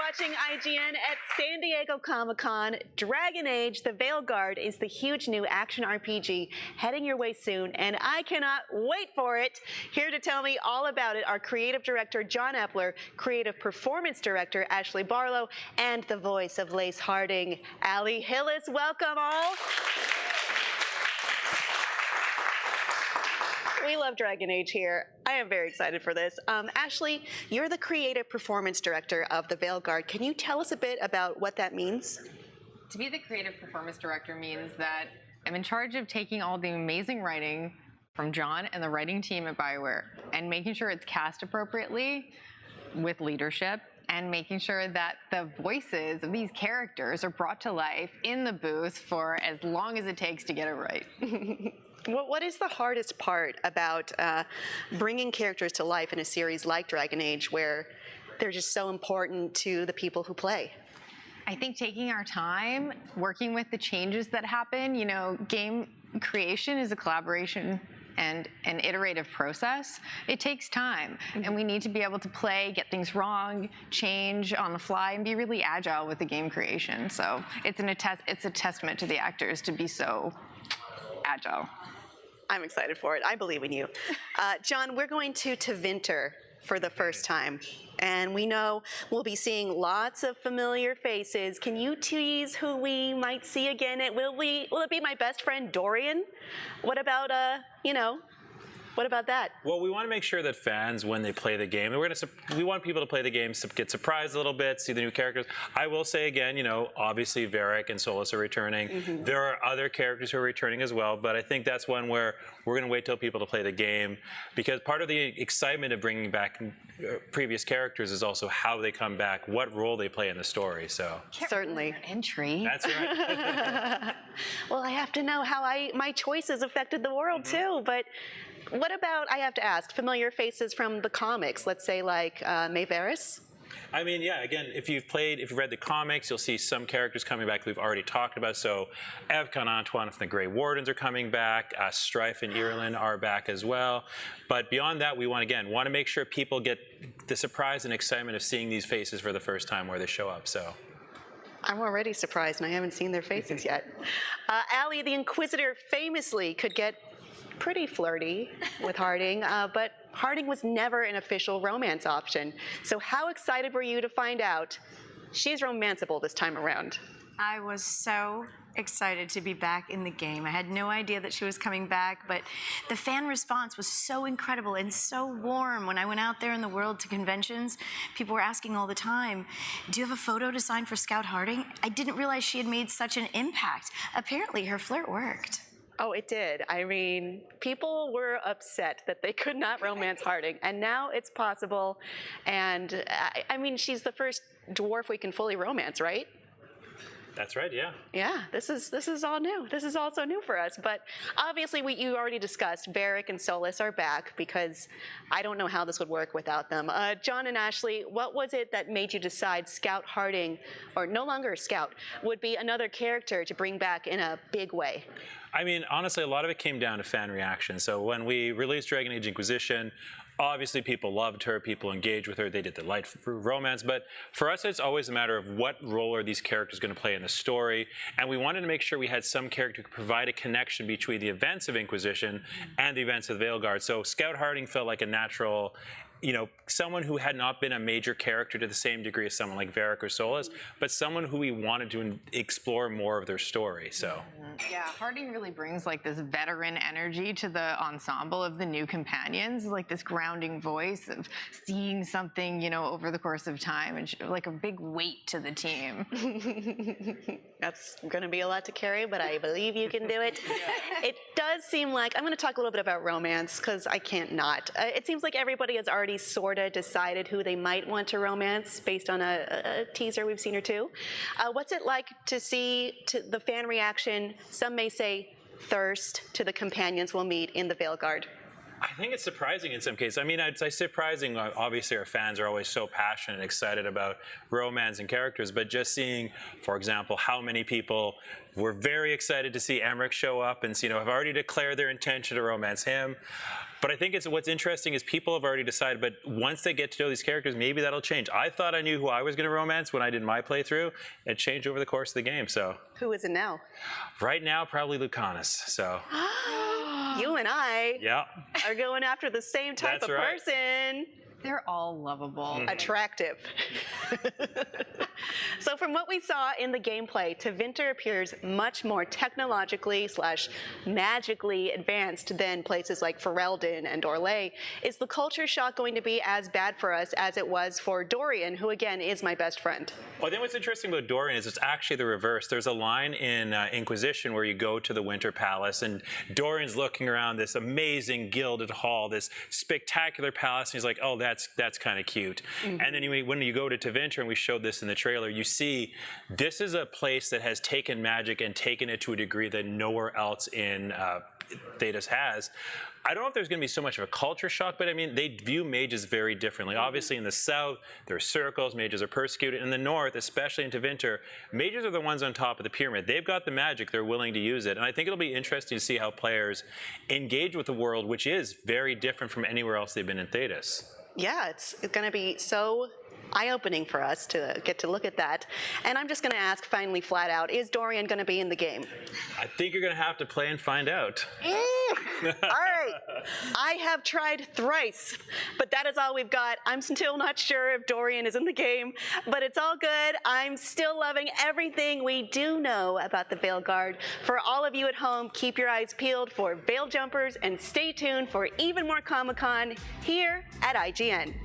watching IGN at San Diego Comic-Con. Dragon Age: The Veilguard is the huge new action RPG heading your way soon, and I cannot wait for it. Here to tell me all about it are Creative Director John Epler, Creative Performance Director Ashley Barlow, and the voice of Lace Harding, Ali Hillis. Welcome all. We love Dragon Age here. I am very excited for this. Ashley, you're the Creative Performance Director of the Veilguard. Can you tell us a bit about what that means? To be the Creative Performance Director means that I'm in charge of taking all the amazing writing from John and the writing team at BioWare and making sure it's cast appropriately with leadership and making sure that the voices of these characters are brought to life in the booth for as long as it takes to get it right. What is the hardest part about bringing characters to life in a series like Dragon Age, where they're just so important to the people who play? I think taking our time, working with the changes that happen. You know, game creation is a collaboration and an iterative process. It takes time, and we need to be able to play, get things wrong, change on the fly, and be really agile with the game creation. So it's a testament to the actors to be so agile. I'm excited for it. I believe in you. John, we're going to Tevinter for the first time, and we know we'll be seeing lots of familiar faces. Can you tease who we might see again? Will it be my best friend Dorian? What about what about that? Well, we want to make sure that fans, when they play the game, we want people to play the game, get surprised a little bit, see the new characters. I will say again, obviously Varric and Solas are returning. Mm-hmm. There are other characters who are returning as well, but I think that's one where we're going to wait till people to play the game, because part of the excitement of bringing back previous characters is also how they come back, what role they play in the story. So certainly entry. That's right. Well, I have to know how my choices affected the world too, but. What about, I have to ask, familiar faces from the comics? Let's say like Varys? I mean, yeah, again, if you've read the comics, you'll see some characters coming back we've already talked about. So Evcon Antoine from the Grey Wardens are coming back. Strife and Irulan are back as well. But beyond that, we want to make sure people get the surprise and excitement of seeing these faces for the first time where they show up. So I'm already surprised, and I haven't seen their faces yet. Ali, the Inquisitor, famously could get pretty flirty with Harding, but Harding was never an official romance option. So how excited were you to find out she's romanceable this time around? I was so excited to be back in the game. I had no idea that she was coming back, but the fan response was so incredible and so warm. When I went out there in the world to conventions, people were asking all the time, do you have a photo to sign for Scout Harding? I didn't realize she had made such an impact. Apparently her flirt worked. Oh, it did. I mean, people were upset that they could not romance Harding, and now it's possible. And I mean, she's the first dwarf we can fully romance, right? That's right, yeah. Yeah, this is all new. This is also new for us. But obviously, you already discussed Varric and Solas are back, because I don't know how this would work without them. John and Ashley, what was it that made you decide Scout Harding, or no longer Scout, would be another character to bring back in a big way? I mean, honestly, a lot of it came down to fan reaction. So when we released Dragon Age Inquisition, obviously people loved her, people engaged with her, they did the light romance, but for us it's always a matter of what role are these characters going to play in the story, and we wanted to make sure we had some character who could provide a connection between the events of Inquisition and the events of the Veilguard. So Scout Harding felt like a natural, someone who had not been a major character to the same degree as someone like Varric or Solas, but someone who we wanted to explore more of their story. So yeah, Harding really brings like this veteran energy to the ensemble of the new companions, like this grounding voice of seeing something, over the course of time, and like a big weight to the team. That's going to be a lot to carry, but I believe you can do it. It does seem like, I'm going to talk a little bit about romance, because I can't not. It seems like everybody has already sort of decided who they might want to romance based on a teaser we've seen or two. What's it like to see the fan reaction? Some may say thirst to the companions we'll meet in the Veilguard. I think it's surprising in some cases. I mean, I'd say surprising. Obviously, our fans are always so passionate and excited about romance and characters, but just seeing, for example, how many people were very excited to see Emmrich show up and have already declared their intention to romance him. But I think what's interesting is people have already decided, but once they get to know these characters, maybe that'll change. I thought I knew who I was going to romance when I did my playthrough. It changed over the course of the game. So Who is it now? right now, probably Lucanus. So You and I yeah, are going after the same type That's of right. person. They're all lovable. Attractive. So from what we saw in the gameplay, Tevinter appears much more technologically/magically advanced than places like Ferelden and Orlais. Is the culture shock going to be as bad for us as it was for Dorian, who again is my best friend? Well, I think what's interesting about Dorian is it's actually the reverse. There's a line in Inquisition where you go to the Winter Palace, and Dorian's looking around this amazing gilded hall, this spectacular palace, and he's like, oh, that's kind of cute. And then when you go to Tevinter, and we showed this in the trailer, you see this is a place that has taken magic and taken it to a degree that nowhere else in Thedas has. I don't know if there's going to be so much of a culture shock, but I mean, they view mages very differently. Obviously, in the south, there are circles, mages are persecuted. In the north, especially in Tevinter, mages are the ones on top of the pyramid. They've got the magic, they're willing to use it. And I think it'll be interesting to see how players engage with the world, which is very different from anywhere else they've been in Thedas. Yeah, it's going to be so eye-opening for us to get to look at that. And I'm just going to ask finally flat out, is Dorian going to be in the game? I think you're going to have to play and find out. All right. I have tried thrice, but that is all we've got. I'm still not sure if Dorian is in the game, but it's all good. I'm still loving everything we do know about the Veilguard. For all of you at home, keep your eyes peeled for Veil Jumpers and stay tuned for even more Comic-Con here at IGN.